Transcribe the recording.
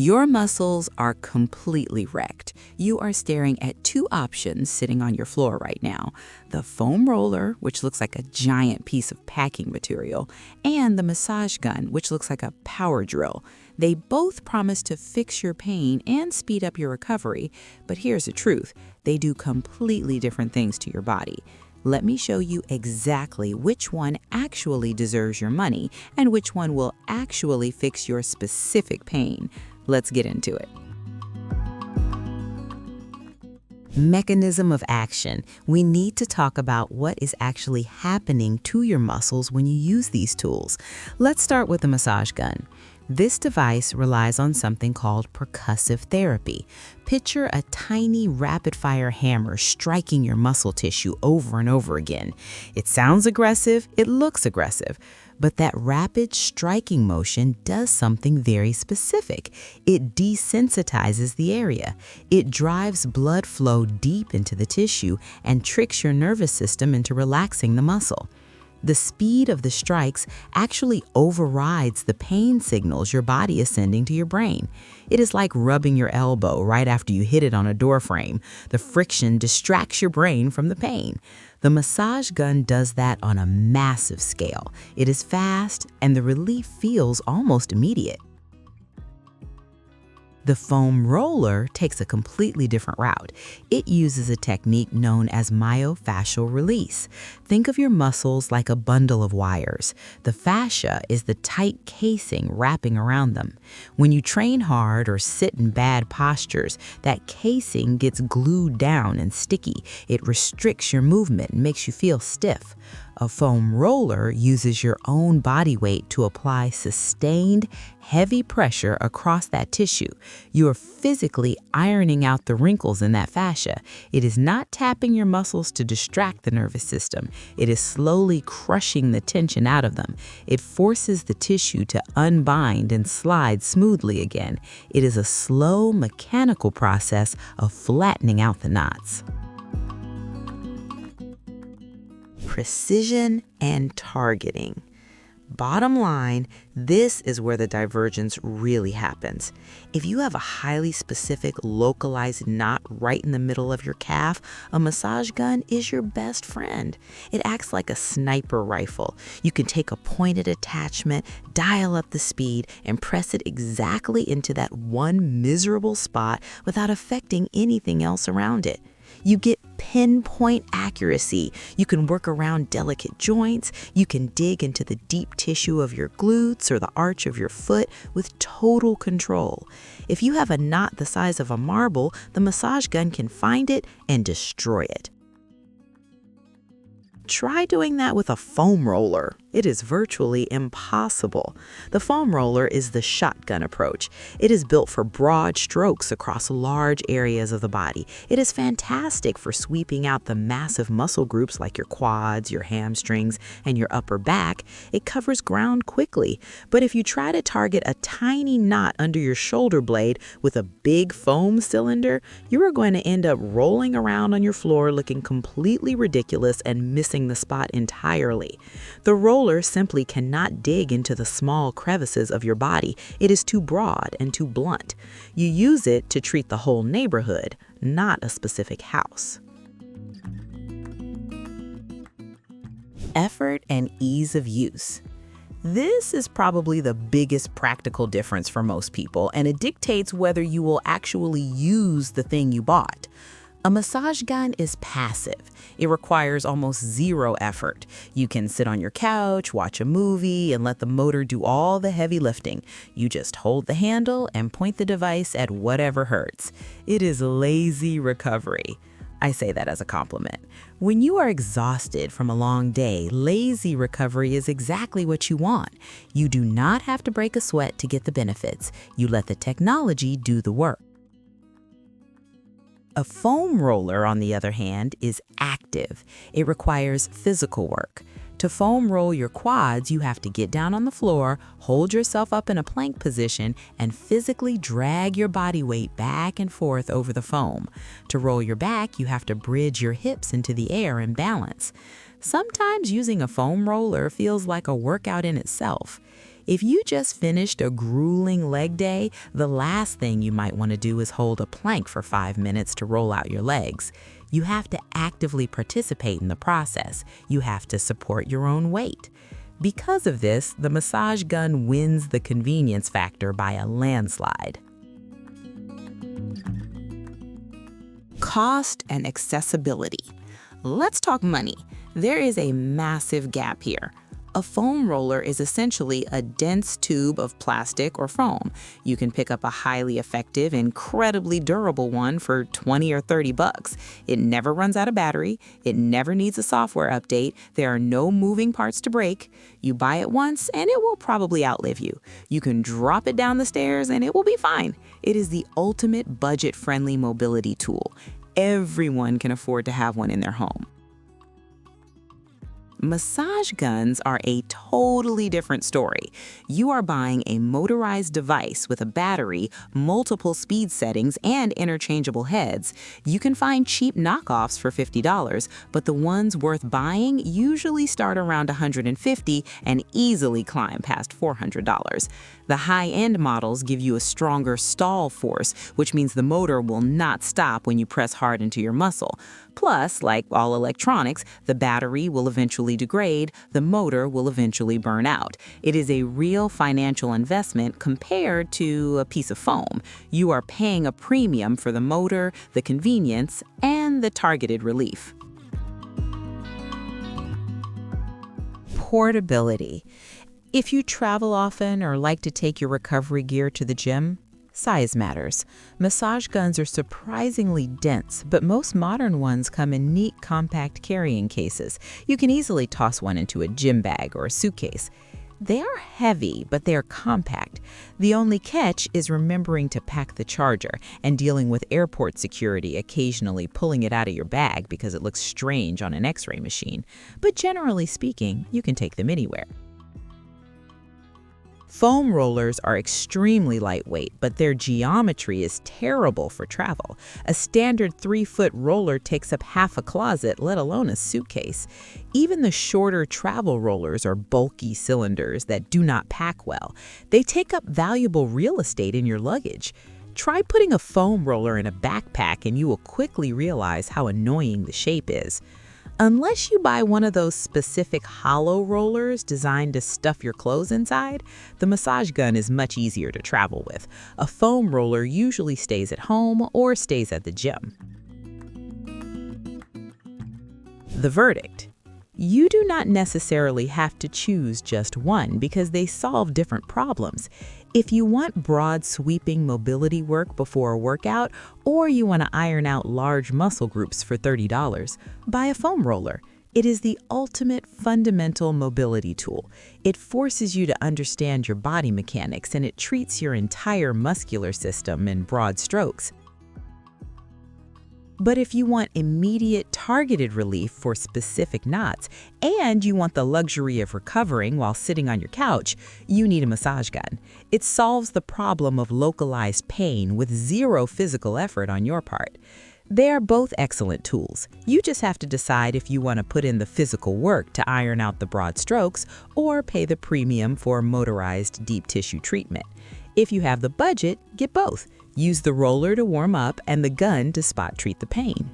Your muscles are completely wrecked. You are staring at two options sitting on your floor right now: the foam roller, which looks like a giant piece of packing material, and the massage gun, which looks like a power drill. They both promise to fix your pain and speed up your recovery, but here's the truth: they do completely different things to your body. Let me show you exactly which one actually deserves your money and which one will actually fix your specific pain. Let's get into it. Mechanism of action. We need to talk about what is actually happening to your muscles when you use these tools. Let's start with the massage gun. This device relies on something called percussive therapy. Picture a tiny rapid-fire hammer striking your muscle tissue over and over again. It sounds aggressive, it looks aggressive, but that rapid striking motion does something very specific. It desensitizes the area. It drives blood flow deep into the tissue and tricks your nervous system into relaxing the muscle. The speed of the strikes actually overrides the pain signals your body is sending to your brain. It is like rubbing your elbow right after you hit it on a door frame. The friction distracts your brain from the pain. The massage gun does that on a massive scale. It is fast, and the relief feels almost immediate. The foam roller takes a completely different route. It uses a technique known as myofascial release. Think of your muscles like a bundle of wires. The fascia is the tight casing wrapping around them. When you train hard or sit in bad postures, that casing gets glued down and sticky. It restricts your movement and makes you feel stiff. A foam roller uses your own body weight to apply sustained, heavy pressure across that tissue. You are physically ironing out the wrinkles in that fascia. It is not tapping your muscles to distract the nervous system. It is slowly crushing the tension out of them. It forces the tissue to unbind and slide smoothly again. It is a slow, mechanical process of flattening out the knots. Precision and targeting. Bottom line, this is where the divergence really happens. If you have a highly specific, localized knot right in the middle of your calf, a massage gun is your best friend. It acts like a sniper rifle. You can take a pointed attachment, dial up the speed, and press it exactly into that one miserable spot without affecting anything else around it. You get pinpoint accuracy. You can work around delicate joints. You can dig into the deep tissue of your glutes or the arch of your foot with total control. If you have a knot the size of a marble, the massage gun can find it and destroy it. Try doing that with a foam roller. It is virtually impossible. The foam roller is the shotgun approach. It is built for broad strokes across large areas of the body. It is fantastic for sweeping out the massive muscle groups like your quads, your hamstrings, and your upper back. It covers ground quickly. But if you try to target a tiny knot under your shoulder blade with a big foam cylinder, you are going to end up rolling around on your floor looking completely ridiculous and missing the spot entirely. The roller simply cannot dig into the small crevices of your body. It is too broad and too blunt. You use it to treat the whole neighborhood, not a specific house. Effort and ease of use. This is probably the biggest practical difference for most people, and it dictates whether you will actually use the thing you bought. A massage gun is passive. It requires almost zero effort. You can sit on your couch, watch a movie, and let the motor do all the heavy lifting. You just hold the handle and point the device at whatever hurts. It is lazy recovery. I say that as a compliment. When you are exhausted from a long day, lazy recovery is exactly what you want. You do not have to break a sweat to get the benefits. You let the technology do the work. A foam roller, on the other hand, is active. It requires physical work. To foam roll your quads, you have to get down on the floor, hold yourself up in a plank position, and physically drag your body weight back and forth over the foam. To roll your back, you have to bridge your hips into the air and balance. Sometimes using a foam roller feels like a workout in itself. If you just finished a grueling leg day, the last thing you might want to do is hold a plank for 5 minutes to roll out your legs. You have to actively participate in the process. You have to support your own weight. Because of this, the massage gun wins the convenience factor by a landslide. Cost and accessibility. Let's talk money. There is a massive gap here. A foam roller is essentially a dense tube of plastic or foam. You can pick up a highly effective, incredibly durable one for 20 or 30 bucks. It never runs out of battery. It never needs a software update. There are no moving parts to break. You buy it once and it will probably outlive you. You can drop it down the stairs and it will be fine. It is the ultimate budget-friendly mobility tool. Everyone can afford to have one in their home. Massage guns are a totally different story. You are buying a motorized device with a battery, multiple speed settings, and interchangeable heads. You can find cheap knockoffs for $50, but the ones worth buying usually start around $150 and easily climb past $400. The high-end models give you a stronger stall force, which means the motor will not stop when you press hard into your muscle. Plus, like all electronics, the battery will eventually degrade, the motor will eventually burn out. It is a real financial investment compared to a piece of foam. You are paying a premium for the motor, the convenience, and the targeted relief. Portability. If you travel often or like to take your recovery gear to the gym, size matters. Massage guns are surprisingly dense, but most modern ones come in neat, compact carrying cases. You can easily toss one into a gym bag or a suitcase. They are heavy, but they are compact. The only catch is remembering to pack the charger and dealing with airport security occasionally pulling it out of your bag because it looks strange on an X-ray machine. But generally speaking, you can take them anywhere. Foam rollers are extremely lightweight, but their geometry is terrible for travel. A standard 3-foot roller takes up half a closet, let alone a suitcase. Even the shorter travel rollers are bulky cylinders that do not pack well. They take up valuable real estate in your luggage. Try putting a foam roller in a backpack and you will quickly realize how annoying the shape is. Unless you buy one of those specific hollow rollers designed to stuff your clothes inside, the massage gun is much easier to travel with. A foam roller usually stays at home or stays at the gym. The verdict. You do not necessarily have to choose just one because they solve different problems. If you want broad, sweeping mobility work before a workout, or you want to iron out large muscle groups for $30, buy a foam roller. It is the ultimate fundamental mobility tool. It forces you to understand your body mechanics and it treats your entire muscular system in broad strokes. But if you want immediate targeted relief for specific knots and you want the luxury of recovering while sitting on your couch, you need a massage gun. It solves the problem of localized pain with zero physical effort on your part. They are both excellent tools. You just have to decide if you want to put in the physical work to iron out the broad strokes or pay the premium for motorized deep tissue treatment. If you have the budget, get both. Use the roller to warm up and the gun to spot treat the pain.